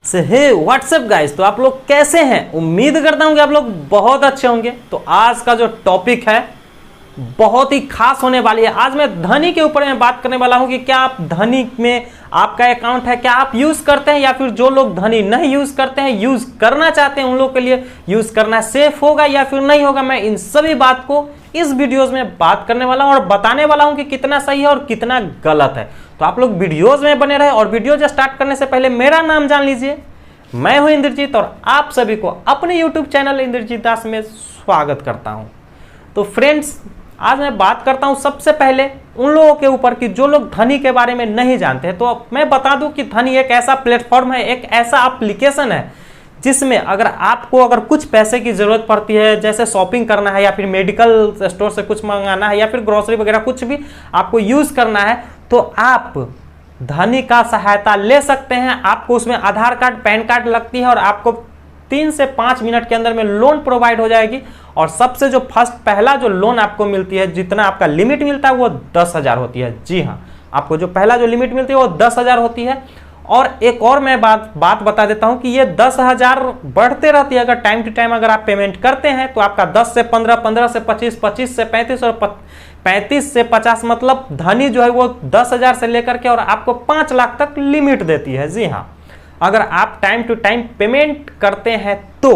हे WhatsApp guys, तो आप लोग कैसे हैं? उम्मीद करता हूं कि आप लोग बहुत अच्छे होंगे। तो आज का जो टॉपिक है बहुत ही खास होने वाली है। आज मैं धनी के ऊपर में बात करने वाला हूं कि क्या आप धनी में आपका अकाउंट है, क्या आप यूज करते हैं, या फिर जो लोग धनी नहीं यूज करते हैं, यूज करना चाहते हैं, उन लोगों के लिए यूज करना सेफ होगा या फिर नहीं होगा। मैं इन सभी बात को इस वीडियोस में बात करने वाला हूं और बताने वाला हूं कि कितना सही है और कितना गलत है। तो आप लोग वीडियोस में बने रहे। और वीडियो स्टार्ट करने से पहले मेरा नाम जान लीजिए, मैं हूं इंद्रजीत और आप सभी को अपने YouTube चैनल इंद्रजीत दास में स्वागत करता हूं। तो फ्रेंड्स, आज मैं बात करता हूं सबसे पहले उन लोगों के ऊपर कि जो लोग धनी के बारे में नहीं जानते हैं। तो मैं बता दूं कि धनी एक ऐसा प्लेटफॉर्म है, एक ऐसा एप्लीकेशन है जिसमें अगर कुछ पैसे की जरूरत पड़ती है, जैसे शॉपिंग करना है या फिर मेडिकल स्टोर से कुछ मंगाना है या फिर ग्रोसरी वगैरह कुछ भी आपको यूज करना है, तो आप धनी का सहायता ले सकते हैं। आपको उसमें आधार कार्ड, पैन कार्ड लगती है और आपको 3 से 5 मिनट के अंदर में लोन प्रोवाइड हो जाएगी। और सबसे जो पहला जो लोन आपको मिलती है, जितना आपका लिमिट मिलता है वो 10,000 होती है। जी हाँ, आपको जो पहला जो लिमिट मिलती है वो 10,000 होती है। और एक और मैं बात बता देता हूं कि ये 10,000 बढ़ते रहती है। अगर टाइम टू टाइम अगर आप पेमेंट करते हैं तो आपका 10 से 15, 15 से 25, 25 से 35 और 35 से 50, मतलब धनी जो है वो 10,000 से लेकर के और आपको 5 लाख तक लिमिट देती है। जी हाँ, अगर आप टाइम टू टाइम पेमेंट करते हैं तो।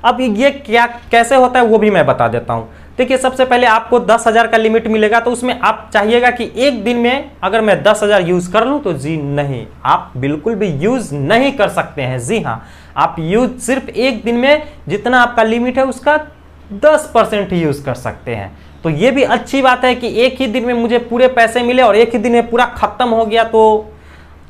अब ये क्या कैसे होता है वो भी मैं बता देता हूं। देखिए, सबसे पहले आपको 10,000 का लिमिट मिलेगा, तो उसमें आप चाहिएगा कि एक दिन में अगर मैं 10,000 यूज कर लूं, तो जी नहीं, आप बिल्कुल भी यूज नहीं कर सकते हैं। जी हाँ, आप यूज सिर्फ एक दिन में जितना आपका लिमिट है उसका 10% ही यूज कर सकते हैं। तो ये भी अच्छी बात है कि एक ही दिन में मुझे पूरे पैसे मिले और एक ही दिन में पूरा खत्म हो गया, तो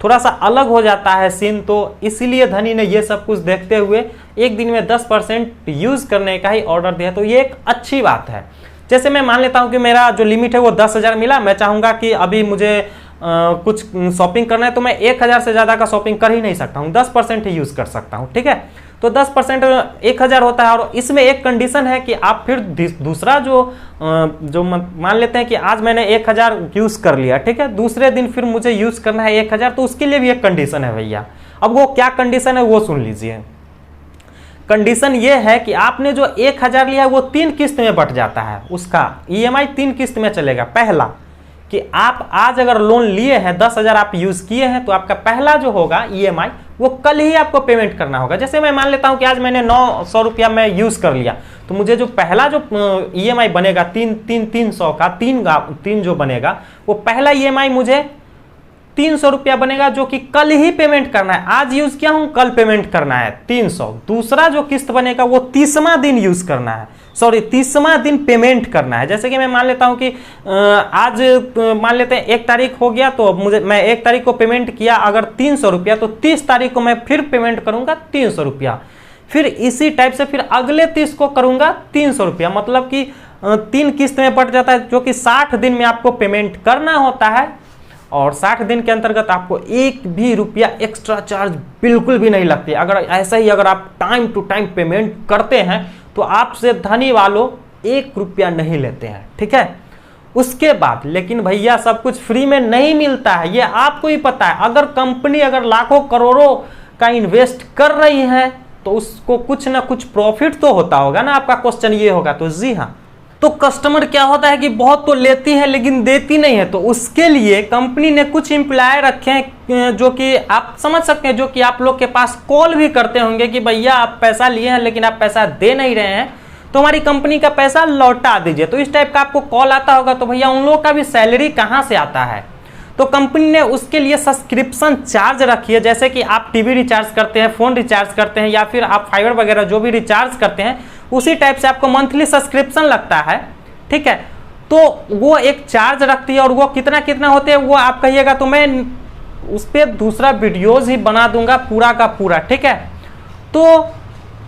थोड़ा सा अलग हो जाता है सीन। तो इसीलिए धनी ने ये सब कुछ देखते हुए एक दिन में 10% यूज करने का ही ऑर्डर दिया। तो ये एक अच्छी बात है। जैसे मैं मान लेता हूं कि मेरा जो लिमिट है वो 10,000 मिला, मैं चाहूंगा कि अभी मुझे कुछ शॉपिंग करना है, तो मैं 1,000 से ज्यादा का शॉपिंग कर ही नहीं सकता हूं, 10% ही यूज कर सकता हूं। ठीक है, तो 10% 1,000 होता है। और इसमें एक कंडीशन है कि आप फिर दूसरा जो मान लेते हैं कि आज मैंने 1,000 यूज कर लिया, ठीक है, दूसरे दिन फिर मुझे यूज करना है 1,000, तो उसके लिए भी एक कंडीशन है भैया। अब वो क्या कंडीशन है वो सुन लीजिए। कंडीशन ये है कि आपने जो 1,000 लिया है वो 3 किस्त में बट जाता है, उसका EMI 3 किस्त में चलेगा। पहला कि आप आज अगर लोन लिए हैं, 10,000 आप यूज किए हैं, तो आपका पहला जो होगा EMI वो कल ही आपको पेमेंट करना होगा। जैसे मैं मान लेता हूं कि आज मैंने 900 रुपया मैं यूज कर लिया, तो मुझे जो पहला जो EMI बनेगा 300 का, तीन जो बनेगा, वो पहला EMI मुझे 300 रुपया बनेगा, जो कि कल ही पेमेंट करना है। आज यूज किया हूं, कल पेमेंट करना है 300। दूसरा जो किस्त बनेगा वो 30वां दिन यूज करना है, 30वां दिन पेमेंट करना है। जैसे कि मैं मान लेता हूं कि आज मान लेते हैं 1 तारीख हो गया, तो मैं 1 तारीख को पेमेंट किया अगर 300 रुपया, तो 30 तारीख को मैं फिर पेमेंट करूंगा 300 रुपया। फिर इसी टाइप से फिर अगले 30 को करूंगा 300 रुपया, मतलब कि 3 किस्त में बट जाता है, जो कि 60 दिन में आपको पेमेंट करना होता है। और 60 दिन के अंतर्गत आपको 1 भी रुपया एक्स्ट्रा चार्ज बिल्कुल भी नहीं लगती। अगर ऐसा ही अगर आप टाइम टू टाइम पेमेंट करते हैं तो आपसे धनी वालों 1 रुपया नहीं लेते हैं। ठीक है, उसके बाद लेकिन भैया सब कुछ फ्री में नहीं मिलता है, ये आपको ही पता है। अगर कंपनी अगर लाखों करोड़ों का इन्वेस्ट कर रही है तो उसको कुछ ना कुछ प्रॉफिट तो होता होगा ना। आपका क्वेश्चन ये होगा। तो जी हाँ, तो कस्टमर क्या होता है कि बहुत तो लेती है लेकिन देती नहीं है, तो उसके लिए कंपनी ने कुछ एम्प्लॉय रखे हैं, जो कि आप समझ सकते हैं, जो कि आप लोग के पास कॉल भी करते होंगे कि भैया आप पैसा लिए हैं लेकिन आप पैसा दे नहीं रहे हैं, तो हमारी कंपनी का पैसा लौटा दीजिए। तो इस टाइप का आपको कॉल आता होगा। तो भैया उन लोगों का भी सैलरी कहाँ से आता है? तो कंपनी ने उसके लिए सब्सक्रिप्शन चार्ज रखी है। जैसे कि आप टीवी रिचार्ज करते हैं, फोन रिचार्ज करते हैं, या फिर आप फाइबर वगैरह जो भी रिचार्ज करते हैं, उसी टाइप से आपको मंथली सब्सक्रिप्शन लगता है। ठीक है, तो वो एक चार्ज रखती है। और वो कितना होते हैं वो आप कहिएगा, तो मैं उस पर दूसरा वीडियोज ही बना दूंगा पूरा का पूरा। ठीक है, तो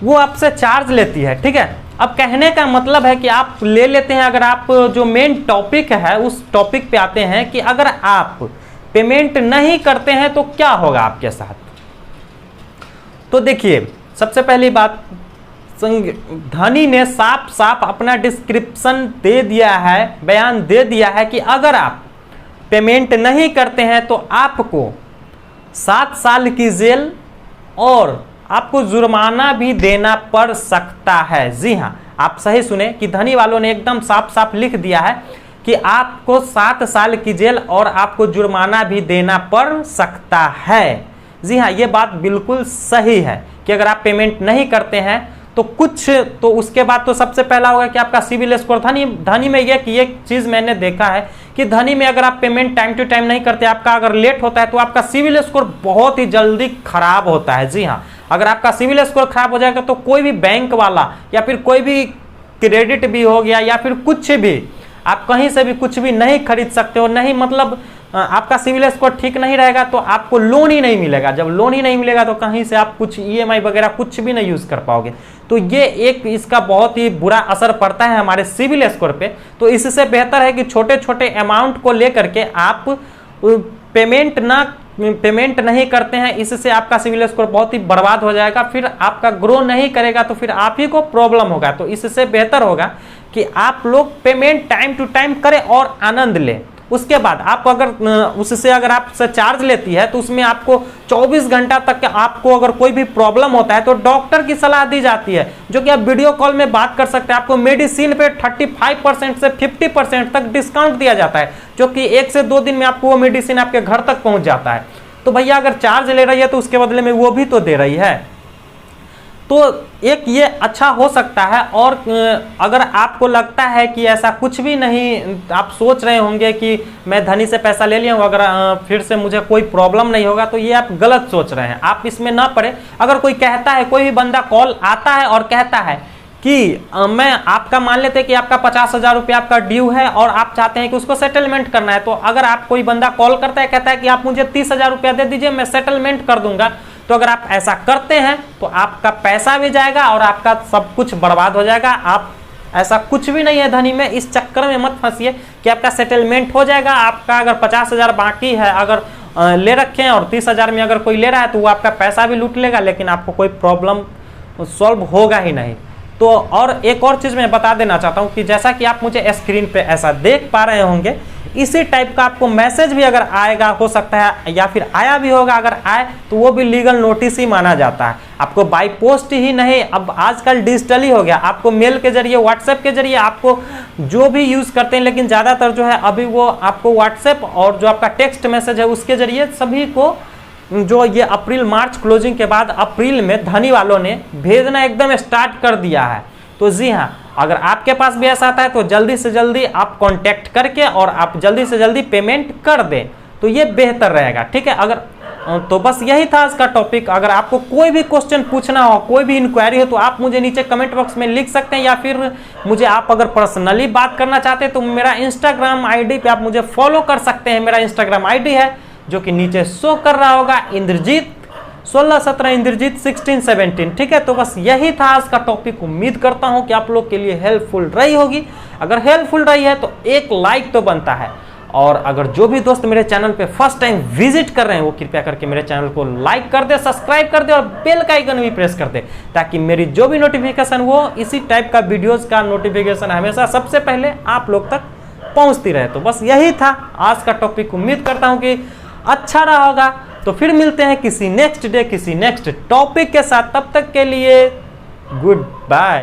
वो आपसे चार्ज लेती है। ठीक है, अब कहने का मतलब है कि आप ले लेते हैं। अगर आप जो मेन टॉपिक है उस टॉपिक पे आते हैं कि अगर आप पेमेंट नहीं करते हैं तो क्या होगा आपके साथ। तो देखिए, सबसे पहली बात, धनी ने साफ साफ अपना डिस्क्रिप्शन दे दिया है, बयान दे दिया है कि अगर आप पेमेंट नहीं करते हैं तो आपको 7 साल की जेल और आपको जुर्माना भी देना पड़ सकता है। जी हाँ, आप सही सुने कि धनी वालों ने एकदम साफ साफ लिख दिया है कि आपको 7 साल की जेल और आपको जुर्माना भी देना पड़ सकता है। जी हाँ, ये बात बिल्कुल सही है कि अगर आप पेमेंट नहीं करते हैं तो उसके बाद तो सबसे पहला होगा कि आपका सिविल स्कोर। धनी में ये चीज मैंने देखा है कि धनी में अगर आप पेमेंट टाइम टू टाइम नहीं करते, आपका अगर लेट होता है तो आपका सिविल स्कोर बहुत ही जल्दी खराब होता है। जी हाँ, अगर आपका सिविल स्कोर खराब हो जाएगा तो कोई भी बैंक वाला या फिर कोई भी क्रेडिट भी हो गया या फिर कुछ भी, आप कहीं से भी कुछ भी नहीं खरीद सकते हो। नहीं मतलब आपका सिविल स्कोर ठीक नहीं रहेगा तो आपको लोन ही नहीं मिलेगा। जब लोन ही नहीं मिलेगा तो कहीं से आप कुछ ईएमआई वगैरह कुछ भी नहीं यूज कर पाओगे। तो ये एक इसका बहुत ही बुरा असर पड़ता है हमारे सिविल स्कोर पे। तो इससे बेहतर है कि छोटे छोटे अमाउंट को लेकर के आप पेमेंट नहीं करते हैं, इससे आपका सिविल स्कोर बहुत ही बर्बाद हो जाएगा, फिर आपका ग्रो नहीं करेगा तो फिर आप ही को प्रॉब्लम होगा। तो इससे बेहतर होगा कि आप लोग पेमेंट टाइम टू टाइम करें और आनंद लें। उसके बाद आप अगर उससे अगर आपसे चार्ज लेती है तो उसमें आपको 24 घंटा तक आपको अगर कोई भी प्रॉब्लम होता है तो डॉक्टर की सलाह दी जाती है, जो कि आप वीडियो कॉल में बात कर सकते हैं। आपको मेडिसिन पे 35% से 50% तक डिस्काउंट दिया जाता है, जो कि 1 से 2 दिन में आपको वो मेडिसिन आपके घर तक पहुंच जाता है। तो भैया अगर चार्ज ले रही है तो उसके बदले में वो भी तो दे रही है। तो एक ये अच्छा हो सकता है। और अगर आपको लगता है कि ऐसा कुछ भी नहीं, आप सोच रहे होंगे कि मैं धनी से पैसा ले लिया हूँ, अगर फिर से मुझे कोई प्रॉब्लम नहीं होगा, तो ये आप गलत सोच रहे हैं। आप इसमें ना पड़े। अगर कोई कहता है, कोई भी बंदा कॉल आता है और कहता है कि मैं आपका मान लेते हैं कि आपका 50,000 रुपये आपका ड्यू है और आप चाहते हैं कि उसको सेटलमेंट करना है, तो अगर आप कोई बंदा कॉल करता है, कहता है कि आप मुझे 30,000 रुपया दे दीजिए, मैं सेटलमेंट कर दूंगा, तो अगर आप ऐसा करते हैं तो आपका पैसा भी जाएगा और आपका सब कुछ बर्बाद हो जाएगा। आप ऐसा कुछ भी नहीं है धनी में, इस चक्कर में मत फंसिए कि आपका सेटलमेंट हो जाएगा। आपका अगर 50,000 बाकी है, अगर ले रखे हैं और 30,000 में अगर कोई ले रहा है तो वो आपका पैसा भी लूट लेगा, लेकिन आपको कोई प्रॉब्लम सॉल्व होगा ही नहीं। तो और एक और चीज़ मैं बता देना चाहता हूँ कि जैसा कि आप मुझे स्क्रीन पे ऐसा देख पा रहे होंगे, इसी टाइप का आपको मैसेज भी अगर आएगा, हो सकता है या फिर आया भी होगा, अगर आए तो वो भी लीगल नोटिस ही माना जाता है। आपको बाय पोस्ट ही नहीं, अब आजकल डिजिटल ही हो गया, आपको मेल के जरिए, व्हाट्सएप के जरिए, आपको जो भी यूज़ करते हैं, लेकिन ज़्यादातर जो है अभी वो आपको व्हाट्सएप और जो आपका टेक्स्ट मैसेज है उसके जरिए सभी को, जो ये अप्रैल मार्च क्लोजिंग के बाद अप्रैल में धनी वालों ने भेजना एकदम स्टार्ट कर दिया है। तो जी हाँ, अगर आपके पास भी ऐसा आता है तो जल्दी से जल्दी आप कांटेक्ट करके और आप जल्दी से जल्दी पेमेंट कर दें, तो ये बेहतर रहेगा। ठीक है, अगर तो बस यही था आज का टॉपिक। अगर आपको कोई भी क्वेश्चन पूछना हो, कोई भी इंक्वायरी हो, तो आप मुझे नीचे कमेंट बॉक्स में लिख सकते हैं, या फिर मुझे आप अगर पर्सनली बात करना चाहते हैं तो मेरा इंस्टाग्राम आईडी पे आप मुझे फॉलो कर सकते हैं। मेरा इंस्टाग्राम आईडी है जो कि नीचे शो कर रहा होगा, इंद्रजीत 1617 इंद्रजीत 1617। ठीक है, तो बस यही था आज का टॉपिक। उम्मीद करता हूं कि आप लोग के लिए हेल्पफुल रही होगी। अगर हेल्पफुल रही है तो एक लाइक तो बनता है, और अगर जो भी दोस्त मेरे चैनल पे फर्स्ट टाइम विजिट कर रहे हैं वो कृपया करके मेरे चैनल को लाइक कर दे, सब्सक्राइब कर दे और बेल का आइकन भी प्रेस कर दे, ताकि मेरी जो भी नोटिफिकेशन वो इसी टाइप का वीडियोस का नोटिफिकेशन हमेशा सबसे पहले आप लोग तक पहुंचती रहे। तो बस यही था आज का टॉपिक। उम्मीद करता हूं कि अच्छा रहा होगा। तो फिर मिलते हैं किसी नेक्स्ट डे, किसी नेक्स्ट टॉपिक के साथ। तब तक के लिए गुड बाय।